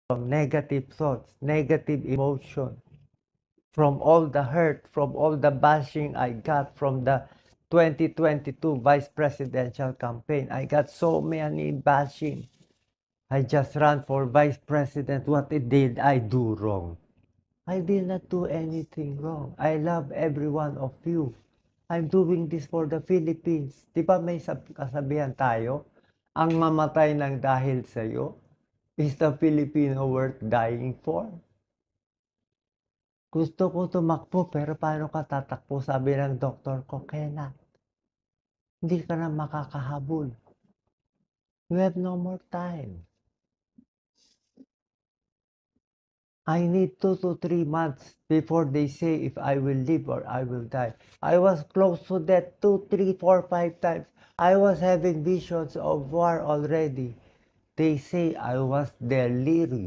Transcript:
from negative thoughts, negative emotion, from all the hurt, from all the bashing I got from the 2022 vice presidential campaign. I got so many bashing. I just ran for vice president. What did I do wrong? I did not do anything wrong. I love every one of you. I'm doing this for the Philippines. Di ba may kasabihan tayo? Ang mamatay ng dahil sa'yo is the Filipino worth dying for. Gusto ko tumakbo pero paano ka tatakbo? Sabi ng doktor ko, Kena, hindi ka na makakahabol. You have no more time. I need 2 to 3 months before they say if I will live or I will die. I was close to death 2, 3, 4, 5 times. I was having visions of war already. They say I was delirious.